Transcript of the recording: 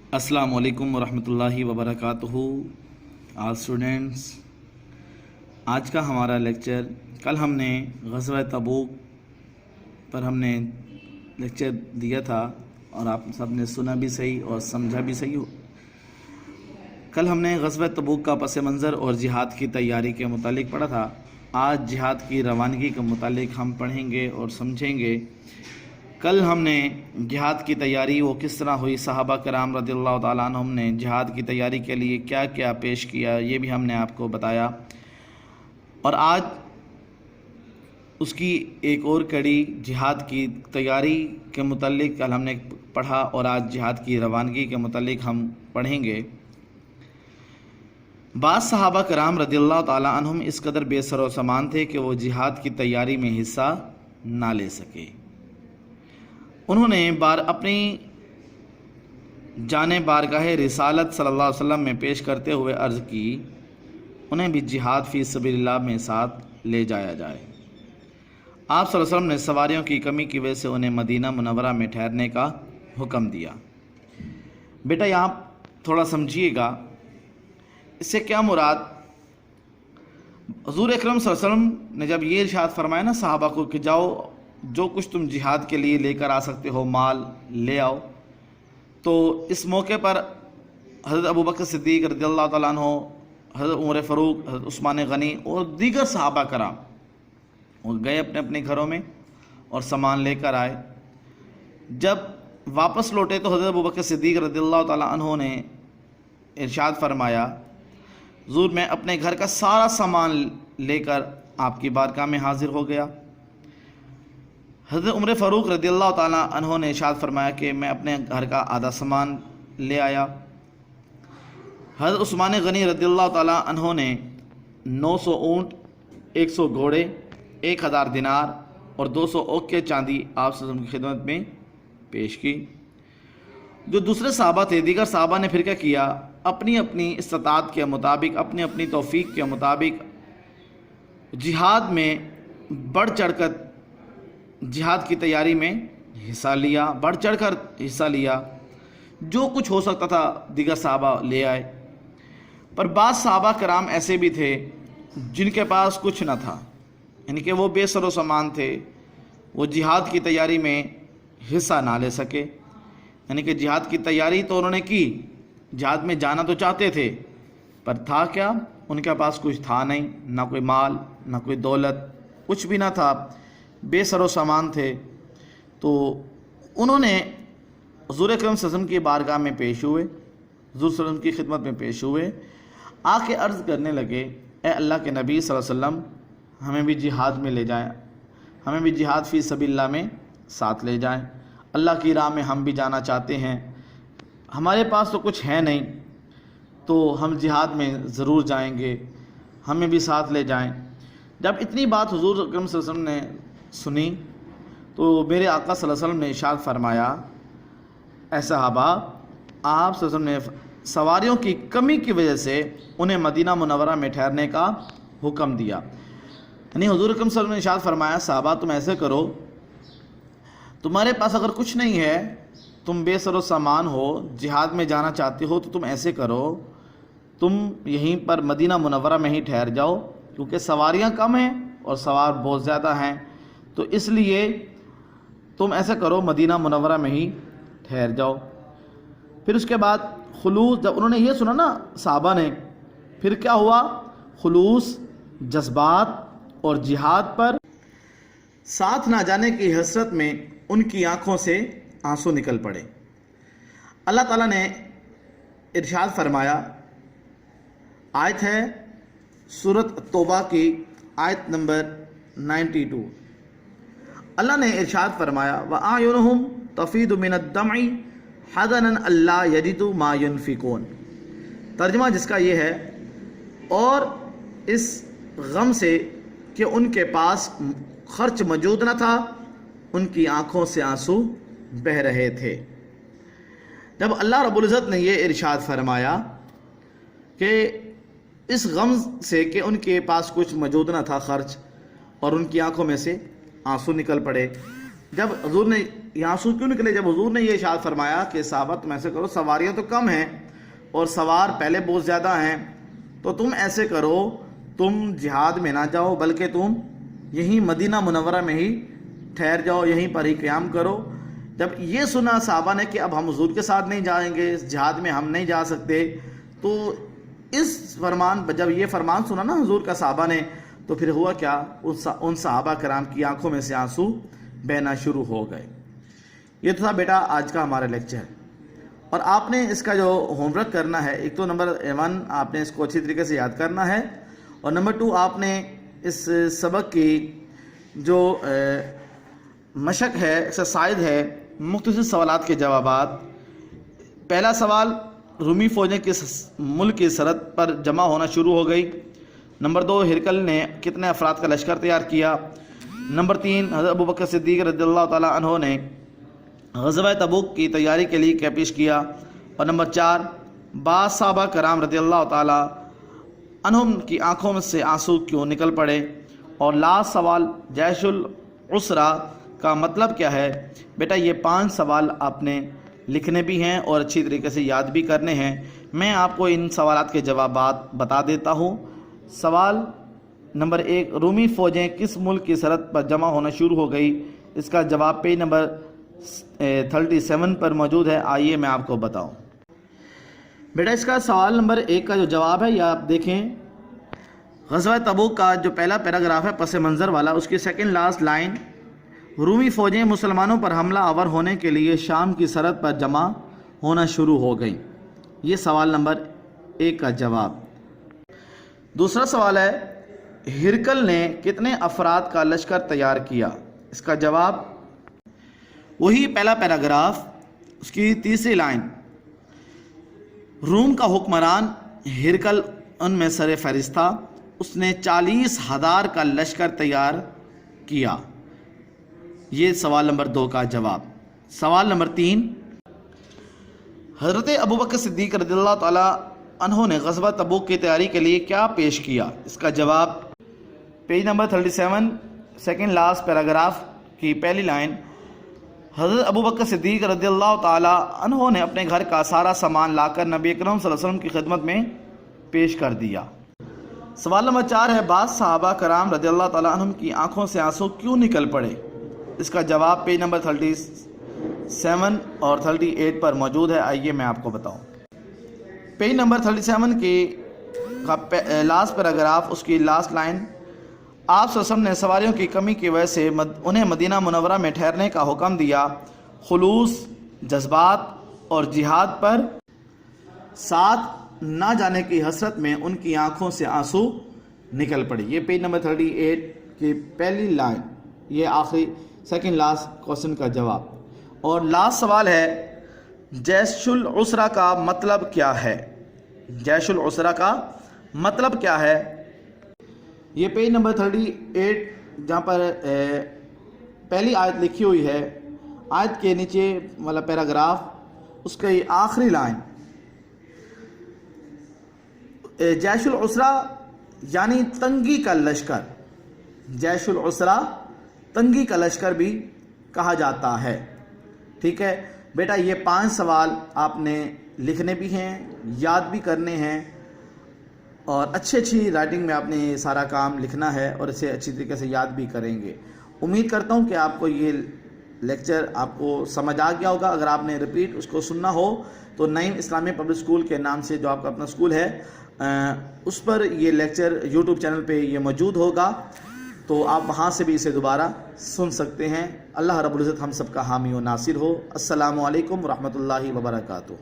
अस्सलाम वालेकुम वरहमतुल्लाहि वबरकातुहू। आल स्टूडेंट्स, आज का हमारा लेक्चर, कल हमने ग़ज़वा तबूक पर हमने लेक्चर दिया था और आप सब ने सुना भी सही और समझा भी सही हो। कल हमने ग़ज़वा तबूक का पस मंज़र और जिहाद की तैयारी के मुतालिक पढ़ा था। आज जिहाद की रवानगी के मुतालिक हम पढ़ेंगे और समझेंगे। कल हमने जिहाद की तैयारी वो किस तरह हुई, सहाबा कराम रज़ियल्लाहु ताला अन्हुम ने जिहाद की तैयारी के लिए क्या क्या पेश किया, ये भी हमने आपको बताया। और आज उसकी एक और कड़ी जिहाद की तैयारी के मुतालिक कल हमने पढ़ा और आज जिहाद की रवानगी के मुतालिक हम पढ़ेंगे। बाज़ सहाबा कराम रज़ियल्लाहु ताला अन्हुम इस कदर बेसर व समान थे कि वो जिहाद की तैयारी में हिस्सा ना ले सके। उन्होंने अपनी जाने बारगाह रिसालत सल्लल्लाहु अलैहि वसल्लम में पेश करते हुए अर्ज़ की, उन्हें भी जिहाद फ़ी सबीलिल्लाह में साथ ले जाया जाए। आप सल्लल्लाहु अलैहि वसल्लम ने सवारियों की कमी की वजह से उन्हें मदीना मुनव्वरा में ठहरने का हुक्म दिया। बेटा यहाँ थोड़ा समझिएगा, इससे क्या मुराद। हुज़ूर अकरम सल्लल्लाहु अलैहि वसल्लम ने जब ये इरशाद फरमाया ना सहाबा को कि जाओ, जो कुछ तुम जिहाद के लिए लेकर आ सकते हो माल ले आओ, तो इस मौके पर हज़रत अबू बकर सिद्दीक़ रज़ियल्लाहु ताला अन्हु, हज़रत उमर फ़ारूक, हज़रत उस्मान गनी और दीगर सहाबा कराम और गए अपने अपने घरों में और सामान लेकर आए। जब वापस लौटे तो हज़रत अबू बकर सिद्दीक़ रज़ियल्लाहु ताला अन्हु ने इरशाद फरमाया, हुज़ूर मैं अपने घर का सारा सामान लेकर आपकी बारगाह में हाज़िर हो गया। हज़रत उमर फ़ारूक रज़ियल्लाहु ताला अन्हु ने इरशाद फरमाया कि मैं अपने घर का आधा सामान ले आया। हज़रत उस्मान गनी रज़ियल्लाहु ताला अन्हु ने 900 ऊँट, 100 घोड़े, 1000 दिनार और 200 औक़िया चांदी आप सल्लल्लाहु अलैहि वसल्लम की खिदमत में पेश की। जो दूसरे सहाबा थे, दीगर सहाबा ने फिर क्या किया, अपनी अपनी इस्तात के मुताबिक, अपनी अपनी तौफ़ीक के मुताबिक जिहाद में बढ़ चढ़कर जिहाद की तैयारी में हिस्सा लिया, बढ़ चढ़ कर हिस्सा लिया। जो कुछ हो सकता था दीगर सहाबा ले आए। पर बाज़ सहाबा कराम ऐसे भी थे जिनके पास कुछ न था, यानी कि वो बेसर व समान थे, वो जिहाद की तैयारी में हिस्सा ना ले सके। यानी कि जिहाद की तैयारी तो उन्होंने की, जिहाद में जाना तो चाहते थे, पर था क्या, उनके पास कुछ था नहीं, ना कोई माल, ना कोई दौलत, कुछ भी ना था, बेसर व सामान थे। तो उन्होंने हुज़ूर अकरम सल्लल्लाहु अलैहि वसल्लम की बारगाह में पेश हुए, हुज़ूर सल्लल्लाहु अलैहि वसल्लम की खिदमत में पेश हुए, आके अर्ज़ करने लगे, ए अल्लाह के नबी सल्लल्लाहु अलैहि वसल्लम, हमें भी जिहाद में ले जाएं, हमें भी जिहाद फ़ी सबीलिल्लाह में साथ ले जाएं। अल्लाह की राह में हम भी जाना चाहते हैं, हमारे पास तो कुछ है नहीं, तो हम जिहाद में ज़रूर जाएंगे, हमें भी साथ ले जाएं। जब इतनी बात हुज़ूर अकरम सल्लल्लाहु अलैहि वसल्लम ने सुनी तो मेरे आका सल्लल्लाहु अलैहि वसल्लम ने इरशाद फरमाया, ऐ सहाबा, आप सल्लल्लाहु अलैहि वसल्लम ने सवारियों की कमी की वजह से उन्हें मदीना मुनव्वरा में ठहरने का हुक्म दिया। यानी हुज़ूर अकरम सल्लल्लाहु अलैहि वसल्लम ने इरशाद फरमाया, सहाबा तुम ऐसे करो, तुम्हारे पास अगर कुछ नहीं है, तुम बेसर व सामान हो, जिहाद में जाना चाहते हो, तो तुम ऐसे करो, तुम यहीं पर मदीना मुनव्वरा में ही ठहर जाओ, क्योंकि सवारियां कम हैं और सवार बहुत ज़्यादा हैं, तो इसलिए तुम ऐसा करो, मदीना मुनव्वरा में ही ठहर जाओ। फिर उसके बाद खुलूस, जब उन्होंने ये सुना ना सहाबा ने, फिर क्या हुआ, खुलूस, जज्बात और जिहाद पर साथ ना जाने की हसरत में उनकी आँखों से आंसू निकल पड़े। अल्लाह ताला ने इरशाद फरमाया, आयत है सूरत तौबा की आयत नंबर 92। अल्लाह ने इरशाद फरमाया, व आयुनुहुम तफीदु मिनद्दमई हज़नन अल्ला यजिदु मा युनफिकून। तर्जुमा जिसका ये है, और इस गम से कि उनके पास खर्च मौजूद न था, उनकी आँखों से आंसू बह रहे थे। जब अल्लाह रब्बुल इज़्ज़त ने ये इरशाद फरमाया कि इस गम से कि उनके पास कुछ मौजूद न था खर्च, और उनकी आंखों में से आंसू निकल पड़े, जब हुज़ूर ने یہ آنسو کیوں نکلے؟ جب حضور نے یہ ارشاد فرمایا کہ صحابہ تم ایسے کرو، سواریاں تو کم ہیں اور سوار پہلے بہت زیادہ ہیں، تو تم ایسے کرو، تم جہاد میں نہ جاؤ بلکہ تم یہیں مدینہ منورہ میں ہی ٹھہر جاؤ، یہیں پر ہی قیام کرو۔ جب یہ سنا صحابہ نے کہ اب ہم حضور کے ساتھ نہیں جائیں گے، اس جہاد میں ہم نہیں جا سکتے، تو جب یہ فرمان سنا نا حضور کا صحابہ نے، تو پھر ہوا کیا؟ ان صحابہ کرام کی آنکھوں میں سے آنسو بہنا شروع ہو گئے۔ یہ تو تھا بیٹا آج کا ہمارا لیکچر، اور آپ نے اس کا جو ہوم ورک کرنا ہے، ایک تو نمبر 1 آپ نے اس کو اچھی طریقے سے یاد کرنا ہے، اور نمبر 2 آپ نے اس سبق کی جو مشق ہے، ایکسرسائز ہے، مختصر سوالات کے جوابات۔ پہلا سوال، رومی فوجیں کس ملک کی سرحد پر جمع ہونا شروع ہو گئی؟ نمبر 2، ہرقل نے کتنے افراد کا لشکر تیار کیا؟ نمبر 3، حضرت ابوبکر صدیق رضی اللہ تعالیٰ عنہ نے غزوہ تبوک کی تیاری کے لیے کیا پیش کیا؟ اور نمبر 4، بعض صحابہ کرام رضی اللہ تعالیٰ عنہم کی آنکھوں میں سے آنسو کیوں نکل پڑے؟ اور لاسٹ سوال، جیش العسرہ کا مطلب کیا ہے؟ بیٹا یہ 5 سوال آپ نے لکھنے بھی ہیں اور اچھی طریقے سے یاد بھی کرنے ہیں۔ میں آپ کو ان سوالات کے جوابات بتا دیتا ہوں۔ سوال نمبر 1، رومی فوجیں کس ملک کی سرحد پر جمع ہونا شروع ہو گئی؟ اس کا جواب پیج نمبر 37 پر موجود ہے، آئیے میں آپ کو بتاؤں۔ بیٹا اس کا سوال نمبر 1 کا جو جواب ہے یہ آپ دیکھیں، غزوہ تبوک کا جو پہلا پیراگراف ہے پس منظر والا، اس کی سیکنڈ لاسٹ لائن، رومی فوجیں مسلمانوں پر حملہ آور ہونے کے لیے شام کی سرحد پر جمع ہونا شروع ہو گئیں۔ یہ سوال نمبر 1 کا جواب۔ دوسرا سوال ہے، ہرقل نے کتنے افراد کا لشکر تیار کیا؟ اس کا جواب وہی پہلا پیراگراف، اس کی تیسری لائن، روم کا حکمران ہرقل ان میں سر فہرست تھا، اس نے 40,000 کا لشکر تیار کیا۔ یہ سوال نمبر 2 کا جواب۔ سوال نمبر 3، حضرت ابوبکر صدیق رضی اللہ تعالیٰ عنہ نے غزوہ تبوک کی تیاری کے لیے کیا پیش کیا؟ اس کا جواب page number 37 second last paragraph کی پہلی لائن، حضرت ابوبکر صدیق رضی اللہ تعالیٰ عنہ نے اپنے گھر کا سارا سامان لا کر نبی اکرم صلی اللہ علیہ وسلم کی خدمت میں پیش کر دیا۔ سوال نمبر 4 ہے، بعض صحابہ کرام رضی اللہ تعالیٰ عنہم کی آنکھوں سے آنسو کیوں نکل پڑے؟ اس کا جواب پیج نمبر 37 اور 38 پر موجود ہے، آئیے میں آپ کو بتاؤں۔ پیج نمبر 37 کی لاسٹ پیراگراف، اس کی لاسٹ لائن، آپ صلی اللہ علیہ وسلم نے سواریوں کی کمی کی وجہ سے انہیں مدینہ منورہ میں ٹھہرنے کا حکم دیا، خلوص، جذبات اور جہاد پر ساتھ نہ جانے کی حسرت میں ان کی آنکھوں سے آنسو نکل پڑے۔ یہ پیج نمبر 38 کی پہلی لائن، یہ آخری سیکنڈ لاسٹ کوشچن کا جواب۔ اور لاسٹ سوال ہے، جیش العسرہ کا مطلب کیا ہے؟ جیش العسرہ کا مطلب کیا ہے؟ یہ پیج نمبر 38 جہاں پر پہلی آیت لکھی ہوئی ہے، آیت کے نیچے والا پیراگراف، اس کی آخری لائن، جیش العسرہ یعنی تنگی کا لشکر، جیش العسرہ تنگی کا لشکر بھی کہا جاتا ہے۔ ٹھیک ہے بیٹا، یہ 5 سوال آپ نے لکھنے بھی ہیں، یاد بھی کرنے ہیں، اور اچھی رائٹنگ میں آپ نے یہ سارا کام لکھنا ہے اور اسے اچھی طریقے سے یاد بھی کریں گے۔ امید کرتا ہوں کہ آپ کو یہ لیکچر آپ کو سمجھ آ گیا ہوگا۔ اگر آپ نے ریپیٹ اس کو سننا ہو تو نعیم اسلامی پبلک اسکول کے نام سے جو آپ کا اپنا اسکول ہے، اس پر یہ لیکچر یوٹیوب چینل پہ یہ موجود ہوگا، تو آپ وہاں سے بھی اسے دوبارہ سن سکتے ہیں۔ اللہ رب العزت ہم سب کا حامی و ناصر ہو۔ السلام علیکم ورحمۃ اللہ وبرکاتہ۔